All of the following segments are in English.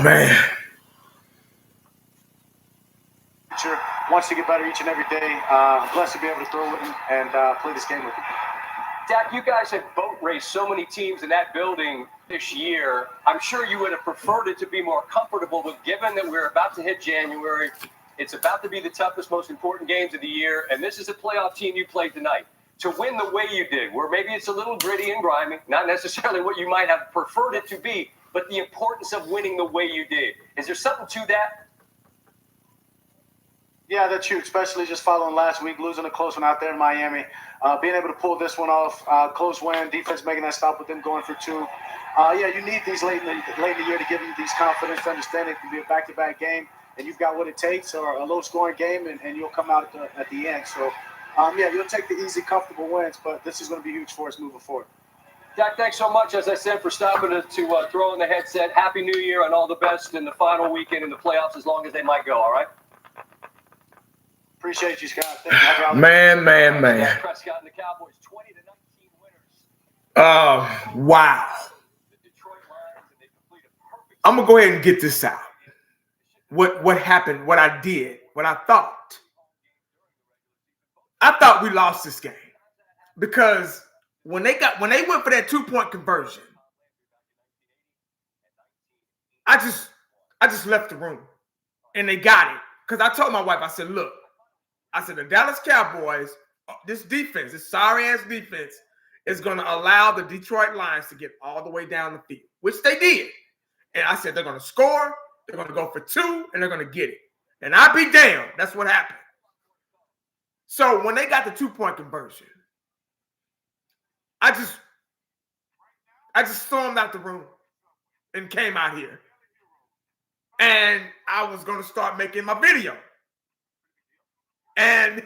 Oh, man. Wants to get better each and every day. Blessed to be able to throw with him and play this game with him. Dak, you guys have boat raced so many teams in that building this year. I'm sure you would have preferred it to be more comfortable, but given that we're about to hit January, it's about to be the toughest, most important games of the year, and this is a playoff team you played tonight. To win the way you did, where maybe it's a little gritty and grimy, not necessarily what you might have preferred it to be, but the importance of winning the way you did. Is there something to that? Yeah, that's huge, especially just following last week, losing a close one out there in Miami. Being able to pull this one off, close win, defense making that stop with them going for two. Yeah, you need these late in the year to give you these confidence to understand it can be a back-to-back game, and you've got what it takes, or a low-scoring game, and you'll come out at the end. So, yeah, you'll take the easy, comfortable wins, but this is going to be huge for us moving forward. Dak, thanks so much, as I said, for stopping to throw in the headset. Happy New Year and all the best in the final weekend in the playoffs, as long as they might go, all right? Appreciate you, Scott. Thank you. Man. Prescott and the Cowboys, 20-19 winners. Wow. I'm going to go ahead and get this out. What happened, what I did, what I thought. I thought we lost this game because when they went for that 2-point conversion, I just left the room and they got it. Because I told my wife, I said, look, the Dallas Cowboys, this defense, this sorry-ass defense, is going to allow the Detroit Lions to get all the way down the field, which they did. And I said, they're going to score, they're going to go for two, and they're going to get it. And I'll be damned. That's what happened. So when they got the 2-point conversion, I just stormed out the room and came out here. And I was going to start making my video. And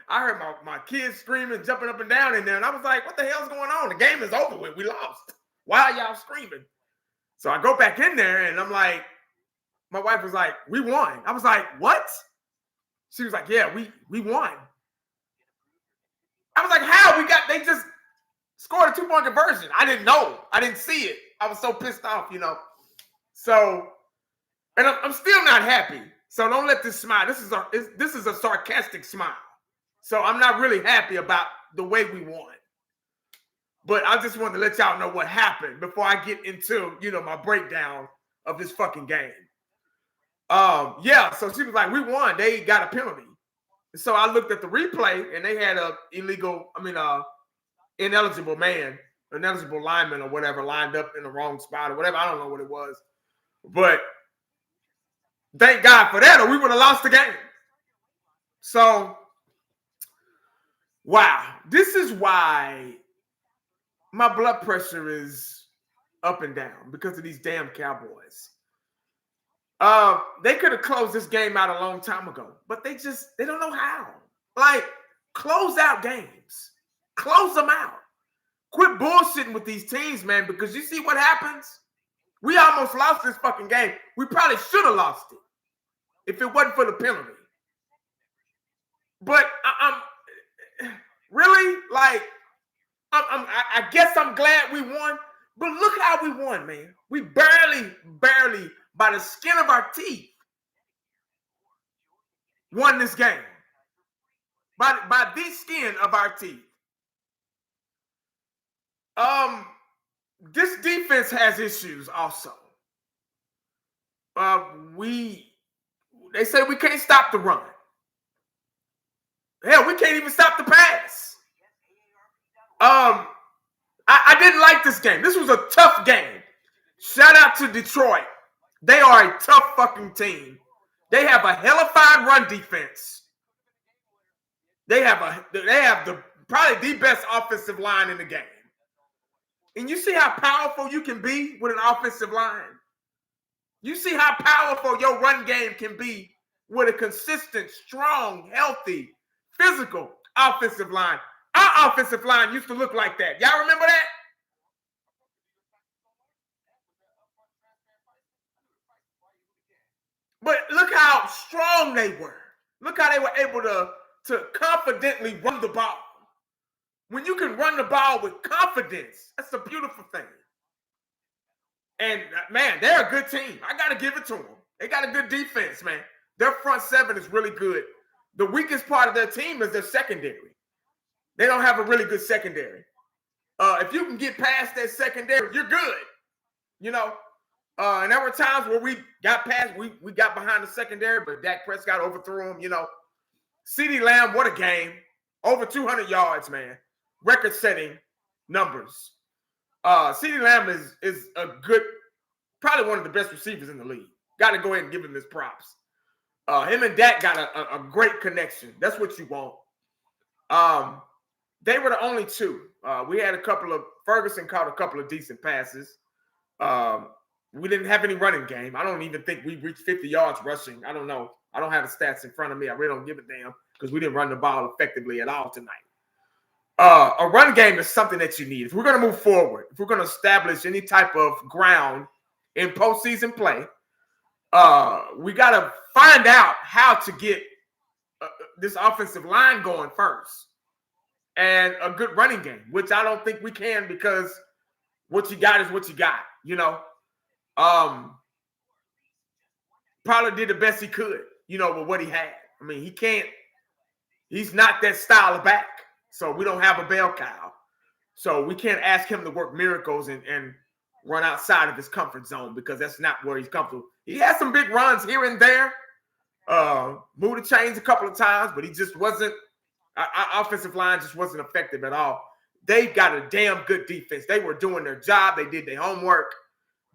I heard my kids screaming, jumping up and down in there. And I was like, what the hell's going on? The game is over with. We lost. Why are y'all screaming? So I go back in there and I'm like, my wife was like, we won. I was like, what? She was like, yeah, we won. I was like, how? They just scored a 2-point conversion. I didn't know. I didn't see it. I was so pissed off, So, and I'm still not happy. So don't let this smile. This is a sarcastic smile. So I'm not really happy about the way we won. But I just wanted to let y'all know what happened before I get into, my breakdown of this fucking game. Yeah, so she was like, we won. They got a penalty. So I looked at the replay and they had ineligible lineman or whatever lined up in the wrong spot or whatever. I don't know what it was. But thank God for that, or we would have lost the game. So, wow. This is why my blood pressure is up and down because of these damn Cowboys. They could have closed this game out a long time ago, but they don't know how. Like, close out games. Close them out. Quit bullshitting with these teams, man, because you see what happens? We almost lost this fucking game. We probably should have lost it if it wasn't for the penalty. But I'm really, like, I guess I'm glad we won, but look how we won, man. We barely, by the skin of our teeth, won this game. By the skin of our teeth. This defense has issues also. They say we can't stop the run. Hell, we can't even stop the pass. I didn't like this game. This was a tough game. Shout out to Detroit. They are a tough fucking team. They have a hellified run defense. They have probably the best offensive line in the game. And you see how powerful you can be with an offensive line. You see how powerful your run game can be with a consistent, strong, healthy, physical offensive line. Our offensive line used to look like that. Y'all remember that? But look how strong they were. Look how they were able to confidently run the ball. When you can run the ball with confidence, that's a beautiful thing. And, man, they're a good team. I got to give it to them. They got a good defense, man. Their front seven is really good. The weakest part of their team is their secondary. They don't have a really good secondary. If you can get past that secondary, you're good. You know, and there were times where we got past, we got behind the secondary, but Dak Prescott overthrew him, you know. CeeDee Lamb, what a game. Over 200 yards, man. Record-setting numbers. CeeDee Lamb is a good, probably one of the best receivers in the league. Got to go ahead and give him his props. Him and Dak got a great connection. That's what you want. They were the only two. We had Ferguson caught a couple of decent passes. We didn't have any running game. I don't even think we reached 50 yards rushing. I don't know. I don't have the stats in front of me. I really don't give a damn because we didn't run the ball effectively at all tonight. A run game is something that you need. If we're going to move forward, if we're going to establish any type of ground in postseason play, we got to find out how to get this offensive line going first. And a good running game, which I don't think we can because what you got is what you got, you know. Probably did the best he could, you know, with what he had. I mean, he's not that style of back. So we don't have a bell cow. So we can't ask him to work miracles and run outside of his comfort zone because that's not where he's comfortable. He had some big runs here and there. Moved the chains a couple of times, but he just wasn't. Our offensive line just wasn't effective at all. They got a damn good defense. They were doing their job. They did their homework.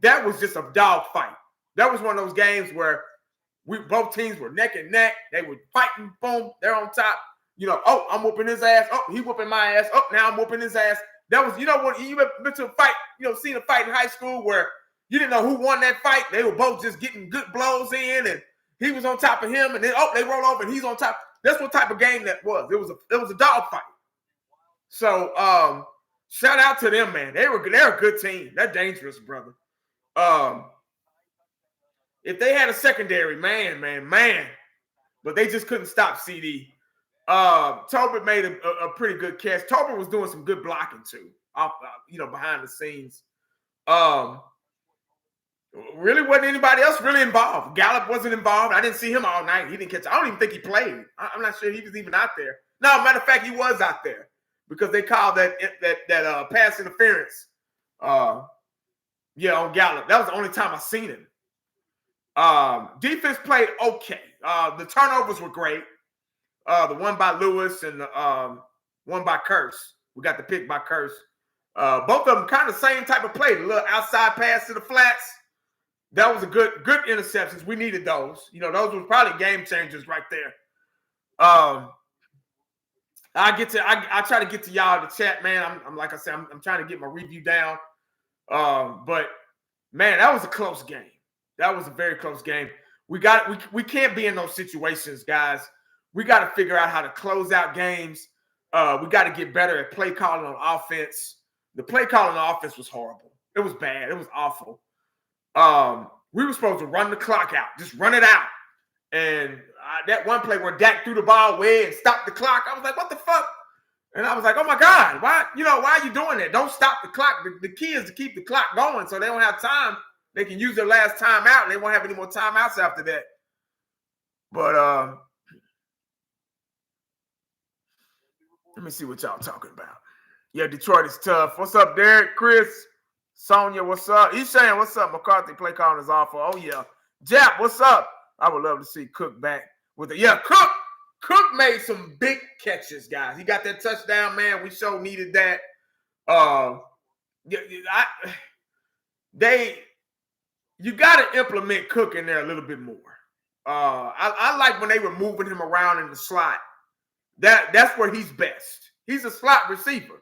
That was just a dog fight. That was one of those games where both teams were neck and neck. They were fighting. Boom, they're on top. You know, oh, I'm whooping his ass. Oh, he whooping my ass. Oh, now I'm whooping his ass. That was, you know, when you been to a fight, you know, seen a fight in high school where you didn't know who won that fight. They were both just getting good blows in, and he was on top of him, and then they roll over and he's on top. That's what type of game that was. It was a dog fight. So shout out to them, man. They're a good team. They're dangerous, brother. If they had a secondary, man, but they just couldn't stop CD. Tobin made a pretty good catch. Tobin was doing some good blocking too, behind the scenes. Really wasn't anybody else really involved. Gallup wasn't involved. I didn't see him all night. He didn't catch. I don't even think he played. I'm not sure he was even out there. No, matter of fact, he was out there because they called that pass interference. On Gallup. That was the only time I seen him. Defense played okay. The turnovers were great. The one by Lewis and the one by Curse. We got the pick by Curse. Both of them kind of same type of play. The little outside pass to the flats. That was a good interceptions. We needed those. You know, those were probably game changers right there. I try to get to y'all in the chat, man. I'm like I said, I'm trying to get my review down. But man, that was a close game. That was a very close game. We can't be in those situations, guys. We got to figure out how to close out games. We got to get better at play calling on offense. The play calling on offense was horrible. It was bad. It was awful. We were supposed to run the clock out, just run it out. And that one play where Dak threw the ball away and stopped the clock, I was like, what the fuck? And I was like, oh my God, why are you doing that? Don't stop the clock. The key is to keep the clock going so they don't have time. They can use their last timeout and they won't have any more timeouts after that. But let me see what y'all talking about. Yeah, Detroit is tough. What's up, Derek? Chris? Sonia, what's up? He's saying, what's up? McCarthy play calling is awful. Oh, yeah. Jap, what's up? I would love to see Cook back with it. Yeah, Cook made some big catches, guys. He got that touchdown, man. We so needed that. You got to implement Cook in there a little bit more. I like when they were moving him around in the slot. That's where he's best. He's a slot receiver.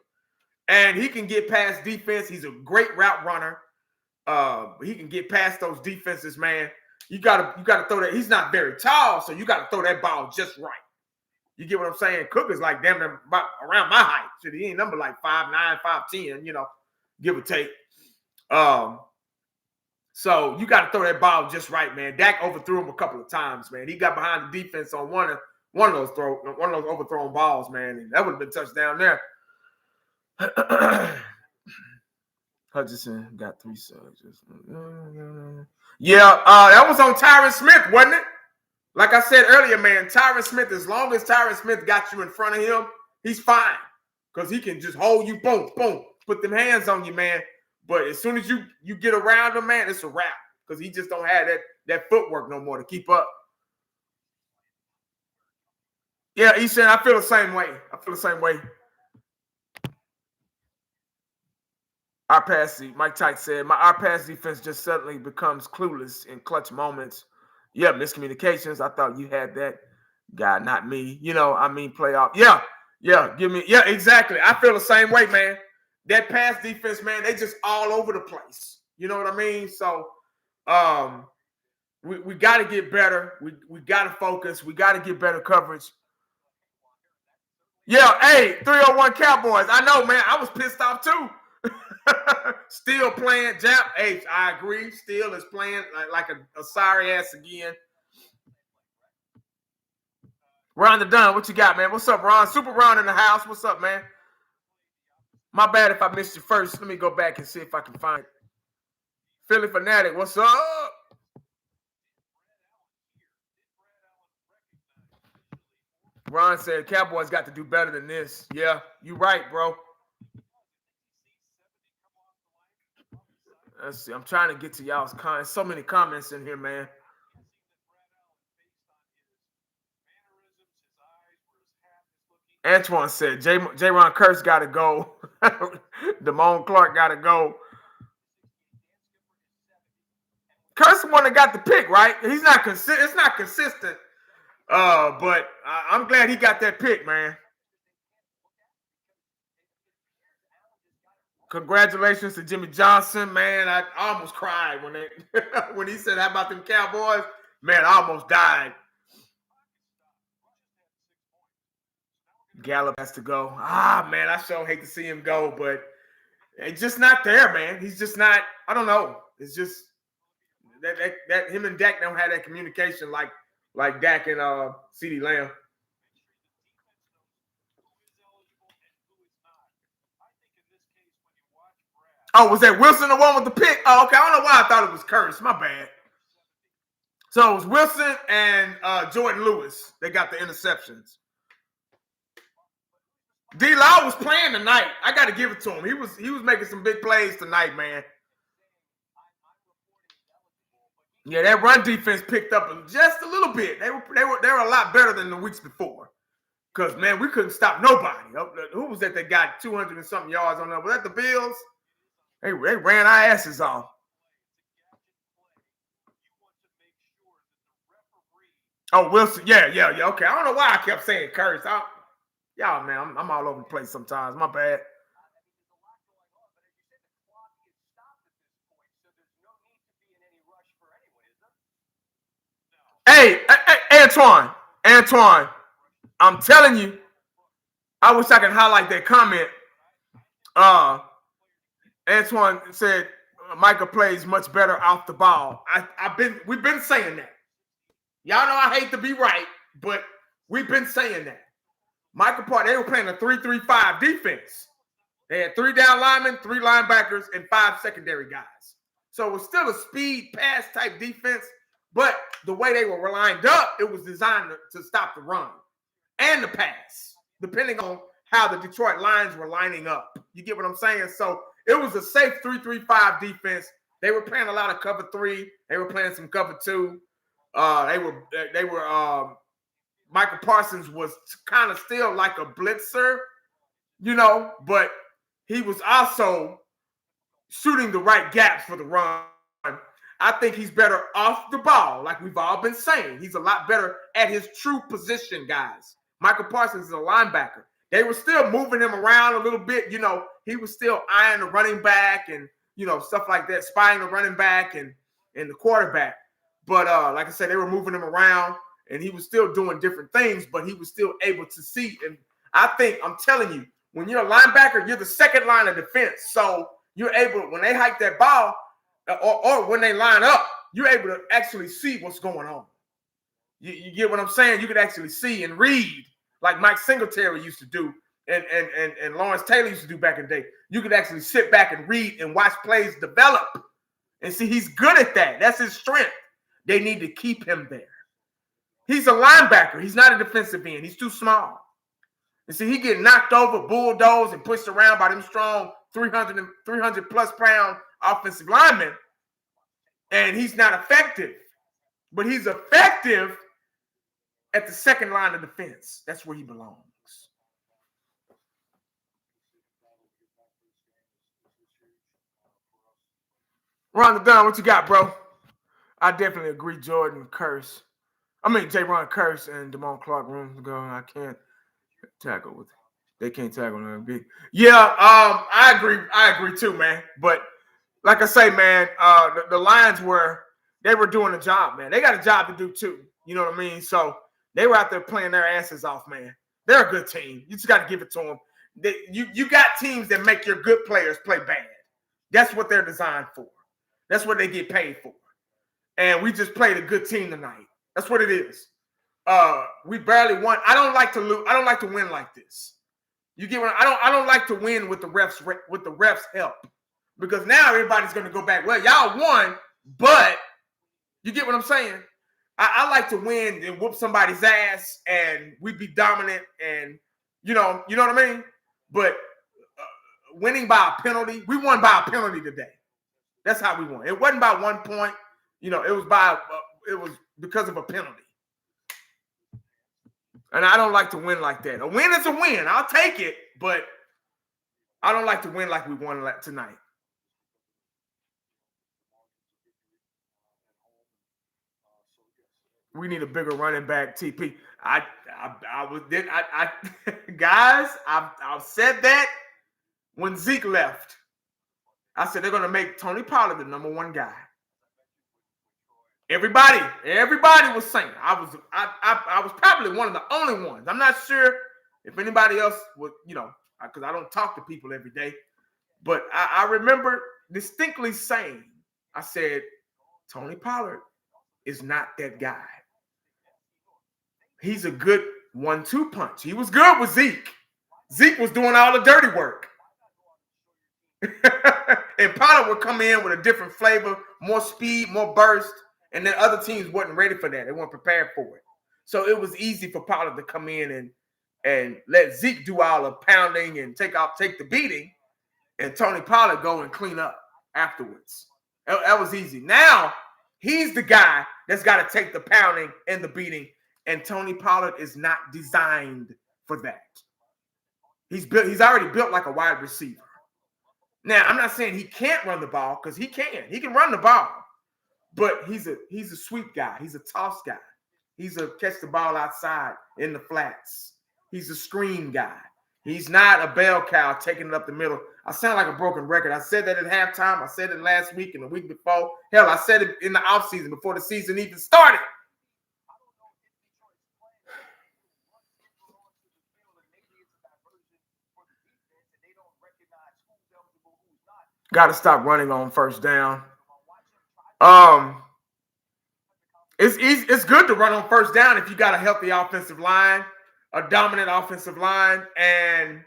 And he can get past defense. He's a great route runner. He can get past those defenses, man. You gotta throw that. He's not very tall, so you gotta throw that ball just right. You get what I'm saying? Cook is like damn near about around my height. Shit, he ain't number like 5'9", 5'10", give or take. So you gotta throw that ball just right, man. Dak overthrew him a couple of times, man. He got behind the defense on one of those overthrown balls, man, and that would have been touchdown there. Hutchinson got 3 sacks. Yeah, that was on Tyron Smith, wasn't it? Like I said earlier, man, Tyron Smith, as long as Tyron Smith got you in front of him, he's fine. Because he can just hold you, boom, boom, put them hands on you, man. But as soon as you get around him, man, it's a wrap. Because he just don't have that footwork no more to keep up. Yeah, he said, I feel the same way. Mike Tite said, our pass defense just suddenly becomes clueless in clutch moments. Yeah, miscommunications. I thought you had that guy, not me. Playoff. Yeah, exactly. I feel the same way, man. That pass defense, man, they just all over the place. You know what I mean? So we got to get better. We got to focus. We got to get better coverage. Yeah, hey, 301 Cowboys. I know, man. I was pissed off too. Still playing. Hey, I agree. Still is playing like a sorry ass again. Ron the Dunn, what you got, man? What's up, Ron? Super Ron in the house. What's up, man? My bad if I missed you first. Let me go back and see if I can find it. Philly Fanatic, what's up? Ron said Cowboys got to do better than this. Yeah, you right, bro. Let's see. I'm trying to get to y'all's comments. So many comments in here, man. Antoine said J-Ron Kurtz got to go. Damone Clark got to go. Kurtz the one that got the pick, right? He's not consistent. It's not consistent. But I'm glad he got that pick, man. Congratulations to Jimmy Johnson, man. I almost cried when he said, "How about them Cowboys?" Man, I almost died. Gallup has to go. Man, I sure hate to see him go, but it's just not there, man. He's just not. I don't know. It's just that him and Dak don't have that communication like Dak and CeeDee Lamb. Oh, was that Wilson the one with the pick? Oh, okay. I don't know why I thought it was Curtis. My bad. So it was Wilson and Jordan Lewis. They got the interceptions. D-Law was playing tonight. I got to give it to him. He was making some big plays tonight, man. Yeah, that run defense picked up just a little bit. They were a lot better than the weeks before. Because, man, we couldn't stop nobody. Who was that got 200 and something yards on that? Was that the Bills? They ran our asses off. Oh, Wilson. Yeah. Okay. I don't know why I kept saying Curtis. Y'all, man, I'm all over the place sometimes. My bad. Hey, Antoine, I'm telling you, I wish I could highlight that comment. Antoine said Micah plays much better off the ball. We've been saying that. Y'all know I hate to be right, but we've been saying that. Micah Park, they were playing a 3-3-5 defense. They had 3 down linemen, 3 linebackers, and 5 secondary guys. So it was still a speed pass type defense, but the way they were lined up, it was designed to stop the run and the pass, depending on how the Detroit Lions were lining up. You get what I'm saying? So it was a safe 3-3-5 defense. They were playing a lot of cover 3. They were playing some cover 2. They were Michael Parsons was kind of still like a blitzer, but he was also shooting the right gaps for the run. I think he's better off the ball, like we've all been saying. He's a lot better at his true position, guys. Michael Parsons is a linebacker. They were still moving him around a little bit. He was still eyeing the running back and, stuff like that, spying the running back and the quarterback. But like I said, they were moving him around, and he was still doing different things, but he was still able to see. And I'm telling you, when you're a linebacker, you're the second line of defense. So you're able, when they hike that ball or when they line up, you're able to actually see what's going on. You get what I'm saying? You could actually see and read like Mike Singletary used to do and Lawrence Taylor used to do back in the day. You could actually sit back and read and watch plays develop and see he's good at that. That's his strength. They need to keep him there. He's a linebacker. He's not a defensive end. He's too small. And see, he get knocked over, bulldozed, and pushed around by them strong 300 plus pound offensive linemen. And he's not effective. But he's effective at the second line of defense. That's where he belongs. Ron the Gun, what you got, bro? I definitely agree. Jordan Curse. J-Ron Curse and Damone Clark room to go. I can't tackle with it. They can't tackle them. Yeah, I agree. I agree too, man. But like I say, man, the Lions were doing a job, man. They got a job to do too. You know what I mean? So they were out there playing their asses off, man. They're a good team. You just got to give it to them. You got teams that make your good players play bad. That's what they're designed for. That's what they get paid for. And we just played a good team tonight. That's what it is. We barely won. I don't like to lose. I don't like to win like this. You get what I don't like to win with the refs help, because now everybody's going to go back. Well, y'all won, but you get what I'm saying. I like to win and whoop somebody's ass, and we be dominant, and you know what I mean. But winning by a penalty, we won by a penalty today. That's how we won. It wasn't by 1 point. It was because of a penalty. And I don't like to win like that. A win is a win. I'll take it, but I don't like to win like we won tonight. We need a bigger running back, TP. Guys, I've said that when Zeke left. I said they're going to make Tony Pollard the number one guy. Everybody was saying. I was probably one of the only ones. I'm not sure if anybody else would, because I don't talk to people every day. But I remember distinctly saying, I said, Tony Pollard is not that guy. He's a good 1-2 punch. He was good with Zeke. Zeke was doing all the dirty work. And Pollard would come in with a different flavor, more speed, more burst. And then other teams wasn't ready for that. They weren't prepared for it. So it was easy for Pollard to come in and let Zeke do all the pounding and take the beating, and Tony Pollard go and clean up afterwards. That was easy. Now he's the guy that's got to take the pounding and the beating, and Tony Pollard is not designed for that. He's already built like a wide receiver. Now, I'm not saying he can't run the ball, because he can. He can run the ball. But he's a sweep guy. He's a toss guy. He's a catch the ball outside in the flats. He's a screen guy. He's not a bell cow taking it up the middle. I sound like a broken record. I said that at halftime. I said it last week and the week before. Hell, I said it in the offseason before the season even started. Got to stop running on first down. It's good to run on first down if you got a healthy offensive line, a dominant offensive line, and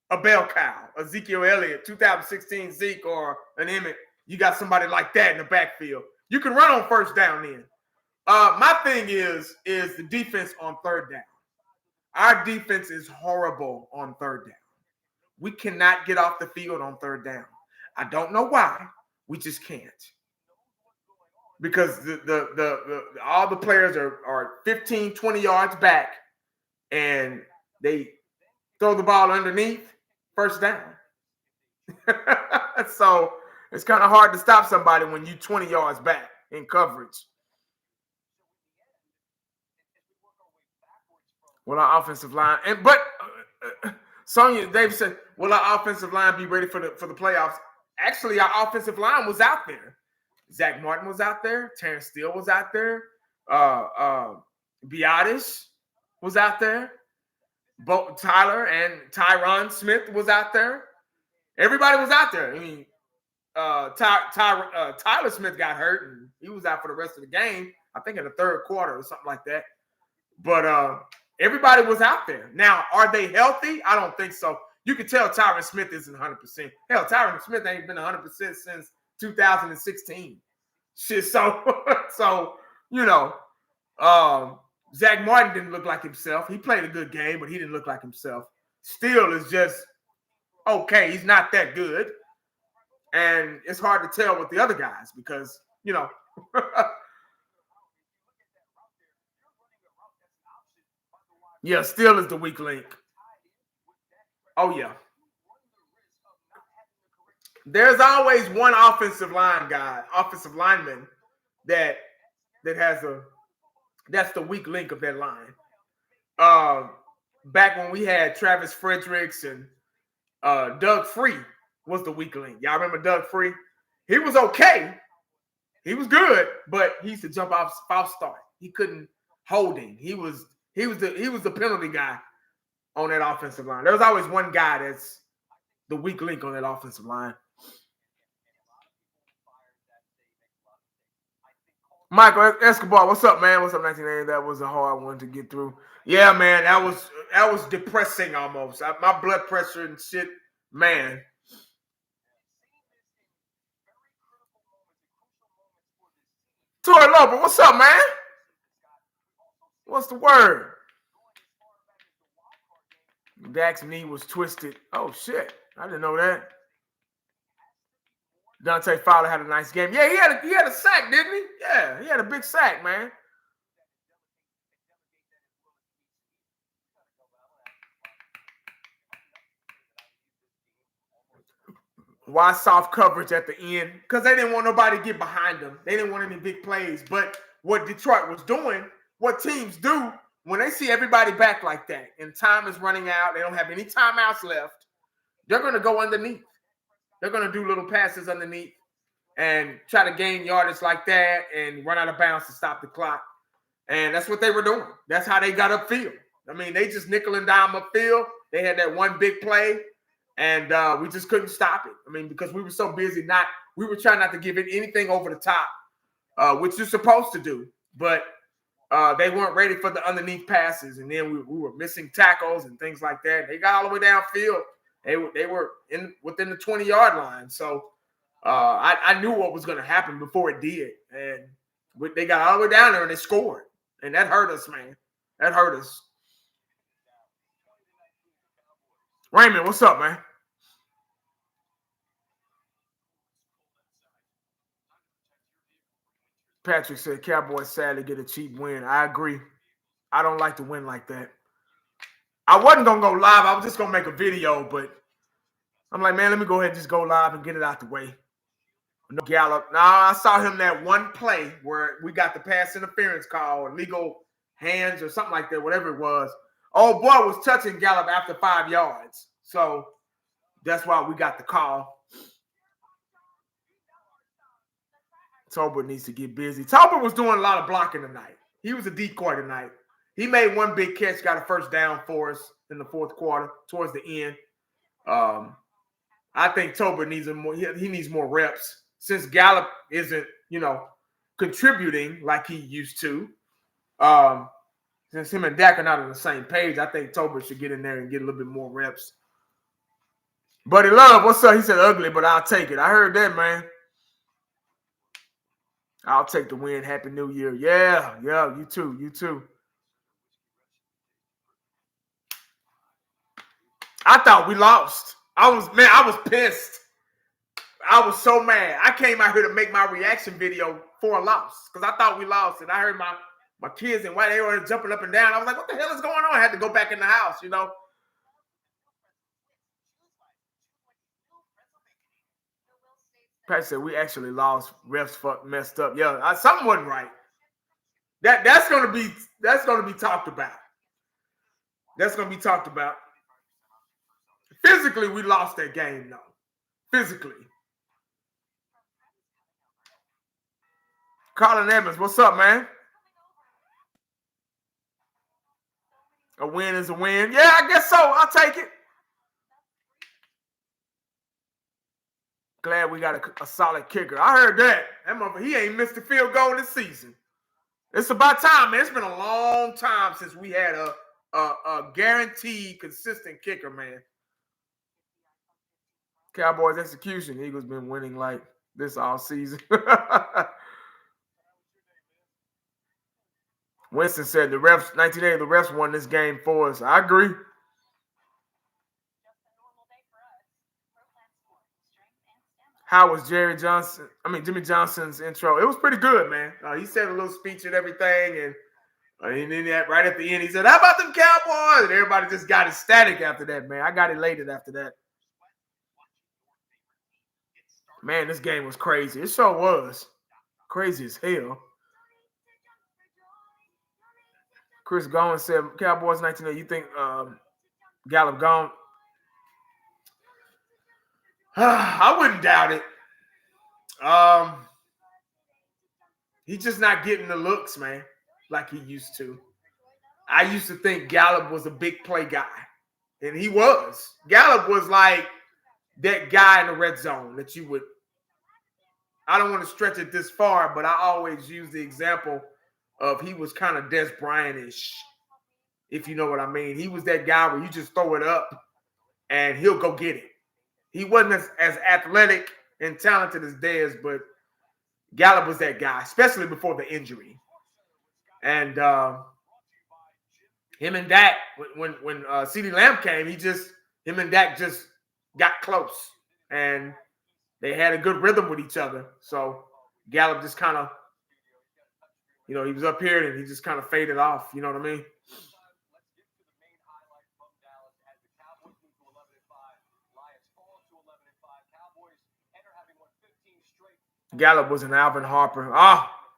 a bell cow, Ezekiel Elliott, 2016 Zeke, or an Emmett. You got somebody like that in the backfield. You can run on first down then. My thing is the defense on third down. Our defense is horrible on third down. We cannot get off the field on third down. I don't know why. We just can't. Because all the players are 15, 20 yards back, and they throw the ball underneath, first down. So it's kind of hard to stop somebody when you're 20 yards back in coverage. Will our offensive line Sonya Davis said, will our offensive line be ready for the playoffs? Actually, our offensive line was out there. Zach Martin was out there. Terrence Steele was out there. Biotis was out there. Tyler and Tyron Smith was out there. Everybody was out there. I mean, Tyler Smith got hurt, and he was out for the rest of the game. I think in the third quarter or something like that. But Everybody was out there. Now, are they healthy? I don't think so. You can tell Tyron Smith isn't 100%. Hell, Tyron Smith ain't been 100% since 2016. Shit, so Zach Martin didn't look like himself. He played a good game, but he didn't look like himself. Steele is just okay. He's not that good. And it's hard to tell with the other guys because, yeah, Steele is the weak link. Oh, yeah. There's always one offensive lineman that that's the weak link of that line. Back when we had Travis Fredericks and Doug Free was the weak link. Y'all remember Doug Free? He was okay. He was good, but he used to jump off false start. He couldn't hold him. He was the penalty guy on that offensive line. There was always one guy that's the weak link on that offensive line. Michael Escobar, what's up, man? What's up, 1980? That was a hard one to get through. Yeah, man, that was depressing almost. My blood pressure and shit, man. Tori Loper, what's up, man? What's the word? Dak's knee was twisted. Oh, shit. I didn't know that. Dante Fowler had a nice game. Yeah, he had a sack, didn't he? Yeah, he had a big sack, man. Why soft coverage at the end? Because they didn't want nobody to get behind them. They didn't want any big plays. But what Detroit was doing, what teams do, when they see everybody back like that and time is running out, they don't have any timeouts left, they're going to go underneath. They're going to do little passes underneath and try to gain yardage like that and run out of bounds to stop the clock. And that's what they were doing. That's how they got upfield. I mean, they just nickel and dime upfield. They had that one big play, and we just couldn't stop it. I mean, because we were so busy we were trying not to give it anything over the top, which you're supposed to do. But they weren't ready for the underneath passes, and then we were missing tackles and things like that. They got all the way downfield. They were within the 20-yard line. So I knew what was going to happen before it did. And they got all the way down there and they scored. And that hurt us, man. That hurt us. Raymond, what's up, man? Patrick said Cowboys sadly get a cheap win. I agree. I don't like to win like that. I wasn't going to go live. I was just going to make a video, but I'm like, man, let me go ahead and just go live and get it out the way. No Gallup. Now, I saw him that one play where we got the pass interference call or legal hands or something like that, whatever it was. Oh, boy was touching Gallup after 5 yards. So that's why we got the call. Tolbert needs to get busy. Tolbert was doing a lot of blocking tonight. He was a decoy tonight. He made one big catch, got a first down for us in the fourth quarter towards the end. I think Tolbert needs he needs more reps since Gallup isn't, contributing like he used to. Since him and Dak are not on the same page, I think Tolbert should get in there and get a little bit more reps. Buddy Love, what's up? He said ugly, but I'll take it. I heard that, man. I'll take the win. Happy New Year. Yeah, you too. I thought we lost. I was pissed. I was so mad. I came out here to make my reaction video for a loss because I thought we lost. And I heard my kids and why they were jumping up and down. I was like, what the hell is going on? I had to go back in the house, Pat said we actually lost. Refs messed up. Yeah, something wasn't right. That's gonna be talked about. That's gonna be talked about. Physically, we lost that game, though. Physically. Colin Evans, what's up, man? A win is a win. Yeah, I guess so. I'll take it. Glad we got a solid kicker. I heard that. That motherfucker, he ain't missed a field goal this season. It's about time, man. It's been a long time since we had a guaranteed, consistent kicker, man. Cowboys execution. Eagles been winning like this all season. Winston said the refs, 1980, the refs won this game for us. I agree. How was Jimmy Johnson's intro? It was pretty good, man. He said a little speech and everything, and then right at the end, he said, "How about them Cowboys?" And everybody just got ecstatic after that, man. I got elated after that. Man, this game was crazy. It sure was. Crazy as hell. Chris Gowen said, Cowboys 1980, you think Gallup gone? I wouldn't doubt it. He's just not getting the looks, man, like he used to. I used to think Gallup was a big play guy, and he was. Gallup was like that guy in the red zone that you would, I don't want to stretch it this far, but I always use the example of he was kind of Des Bryant-ish, if you know what I mean. He was that guy where you just throw it up and he'll go get it. He wasn't as athletic and talented as Dez, but Gallup was that guy, especially before the injury. And him and Dak, when CeeDee Lamb came, him and Dak just got close. And they had a good rhythm with each other. So Gallup just kind of, he was up here and he just kind of faded off. You know what I mean? Gallup was an Alvin Harper.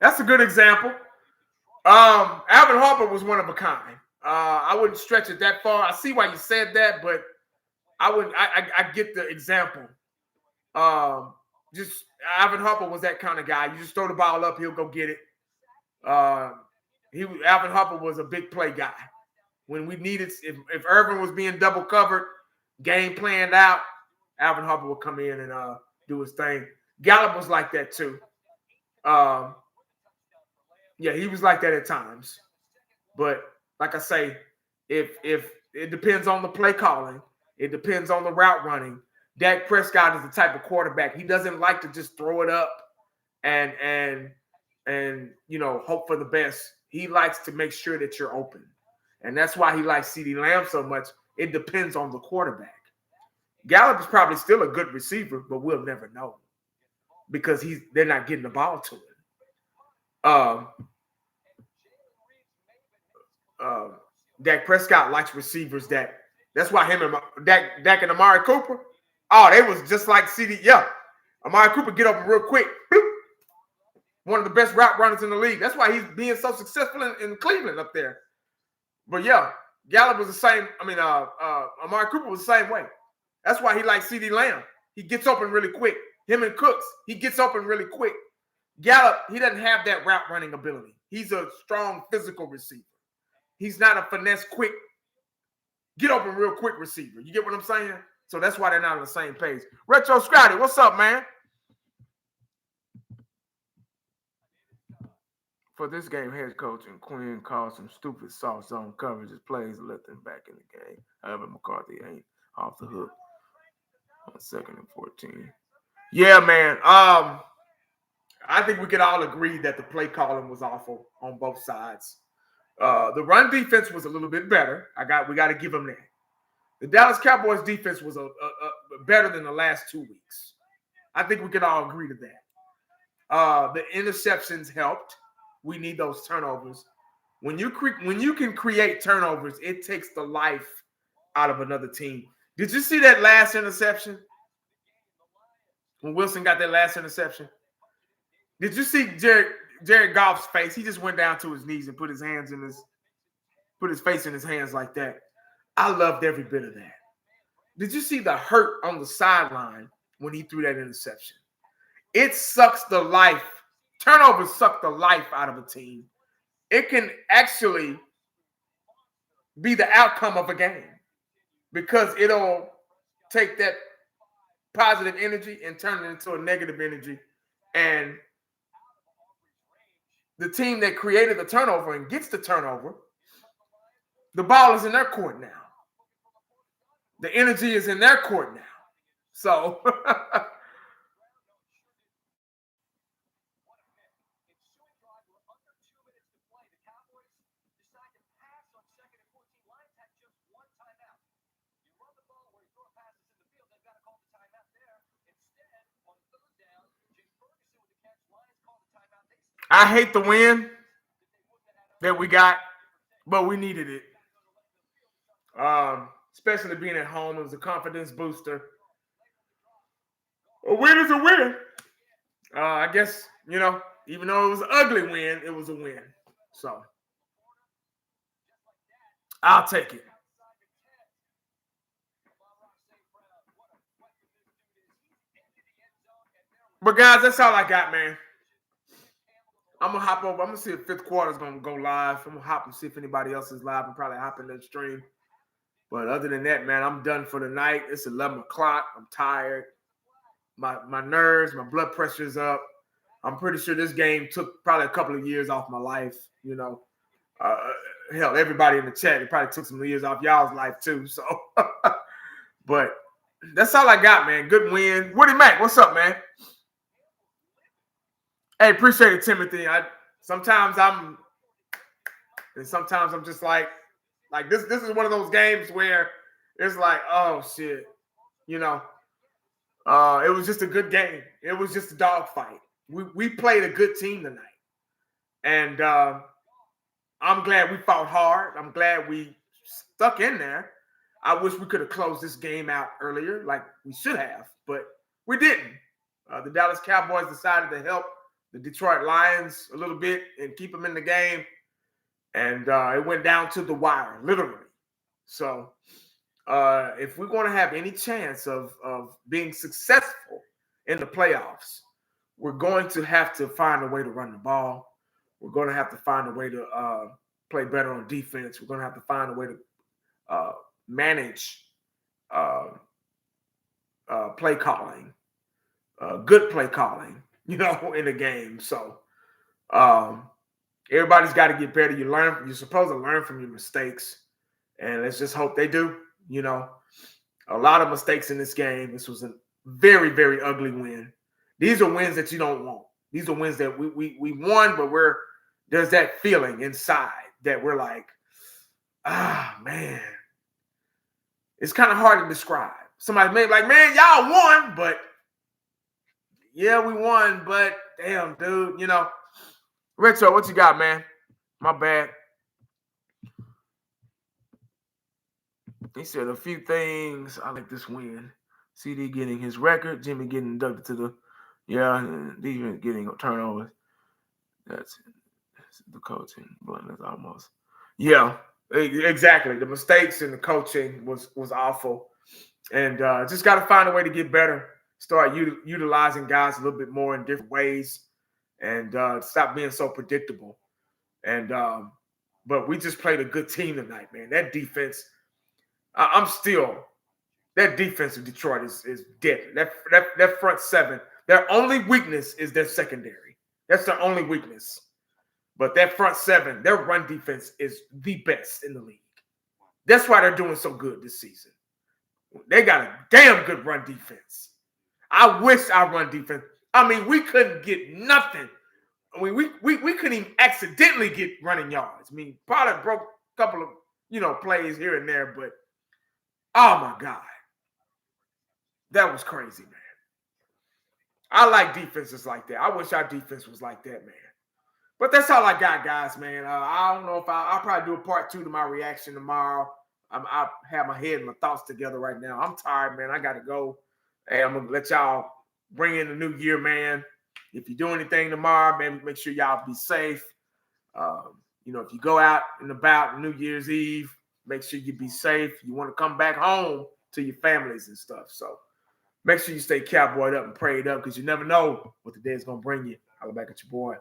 That's a good example. Alvin Harper was one of a kind. I wouldn't stretch it that far. I see why you said that, but I get the example. Just Alvin Harper was that kind of guy. You just throw the ball up, he'll go get it. Alvin Harper was a big play guy. When we needed, if Irvin was being double covered, game planned out, Alvin Harper would come in and do his thing. Gallup was like that too. He was like that at times. But like I say, if it depends on the play calling, it depends on the route running. Dak Prescott is the type of quarterback. He doesn't like to just throw it up and hope for the best. He likes to make sure that you're open. And that's why he likes CeeDee Lamb so much. It depends on the quarterback. Gallup is probably still a good receiver, but we'll never know because they're not getting the ball to him. Dak Prescott likes receivers that's why him and Dak and Amari Cooper, they was just like CeeDee. Yeah, Amari Cooper get open real quick. Bloop. One of the best route runners in the league. That's why he's being so successful in Cleveland up there. But yeah, Gallup was the same. Amari Cooper was the same way. That's why he likes CeeDee Lamb. He gets open really quick. Him and Cooks, he gets open really quick. Gallup, he doesn't have that route running ability. He's a strong physical receiver. He's not a finesse quick, get open real quick receiver. You get what I'm saying? So that's why they're not on the same page. Retro Scotty, what's up, man? For this game, head coach and Quinn called some stupid soft zone coverages plays and let them back in the game. However, McCarthy ain't off the hook on 2nd and 14. Yeah, man. I think we could all agree that the play calling was awful on both sides. The run defense was a little bit better. We got to give them that. The Dallas Cowboys defense was better than the last 2 weeks. I think we could all agree to that. The interceptions helped. We need those turnovers. When you can create turnovers, it takes the life out of another team. Did you see that last interception? When Wilson got that last interception? Did you see Jared Goff's face? He just went down to his knees and put his face in his hands like that. I loved every bit of that. Did you see the hurt on the sideline when he threw that interception? It sucks the life. Turnovers suck the life out of a team. It can actually be the outcome of a game because it'll take that positive energy and turn it into a negative energy. And the team that created the turnover and gets the turnover, The ball is in their court now. The energy is in their court now. So I hate the win that we got, but we needed it. Especially being at home, it was a confidence booster. A win is a win. I guess, even though it was an ugly win, it was a win. So I'll take it. But guys, that's all I got, man. I'm gonna hop over. I'm gonna see if fifth quarter is gonna go live. I'm gonna hop and see if anybody else is live and probably hop in the stream. But other than that, man, I'm done for the night. It's 11 o'clock. I'm tired. My nerves, my blood pressure's up. I'm pretty sure this game took probably a couple of years off my life. Hell, everybody in the chat, it probably took some years off y'all's life too. So, but that's all I got, man. Good win. Woody Mac, what's up, man? Hey, appreciate it, Timothy. Sometimes I'm just like this. This is one of those games where it's like, oh shit, it was just a good game. It was just a dogfight. We played a good team tonight, and I'm glad we fought hard. I'm glad we stuck in there. I wish we could have closed this game out earlier, like we should have, but we didn't. The Dallas Cowboys decided to help the Detroit Lions a little bit and keep them in the game. And it went down to the wire, literally. So if we're going to have any chance of being successful in the playoffs, we're going to have to find a way to run the ball. We're going to have to find a way to play better on defense. We're going to have to find a way to manage play calling, good play calling, in the game. So everybody's got to get better. You're supposed to learn from your mistakes, and let's just hope they do. A lot of mistakes in this game. This was a very, very ugly win. These are wins that you don't want. These are wins that we won, but there's that feeling inside that we're like, man. It's kind of hard to describe. Somebody may be like, man, y'all won, but yeah, we won, but damn, dude, Retro, what you got, man? My bad. He said a few things. I like this win. CD getting his record. Jimmy getting inducted to the, defense getting turnovers. That's the coaching. Bluntness almost. Yeah, exactly. The mistakes in the coaching was awful. And just got to find a way to get better. Start utilizing guys a little bit more in different ways. And stop being so predictable. And but we just played a good team tonight, man. That defense, that defense of Detroit is deadly. That front seven, their only weakness is their secondary. That's their only weakness. But that front seven, their run defense is the best in the league. That's why they're doing so good this season. They got a damn good run defense. I wish our run defense. I mean, we couldn't get nothing. I mean, we couldn't even accidentally get running yards. I mean, probably broke a couple of plays here and there, but oh my God, that was crazy, man. I like defenses like that. I wish our defense was like that, man. But that's all I got, guys, man. I don't know if I'll probably do a part 2 to my reaction tomorrow. I have my head and my thoughts together right now. I'm tired, man. I got to go. Hey, I'm going to let y'all bring in the new year, man. If you do anything tomorrow, man, make sure y'all be safe. If you go out and about New Year's Eve, make sure you be safe. You want to come back home to your families and stuff. So make sure you stay cowboyed up and prayed up because you never know what the day is going to bring you. Holla back at your boy.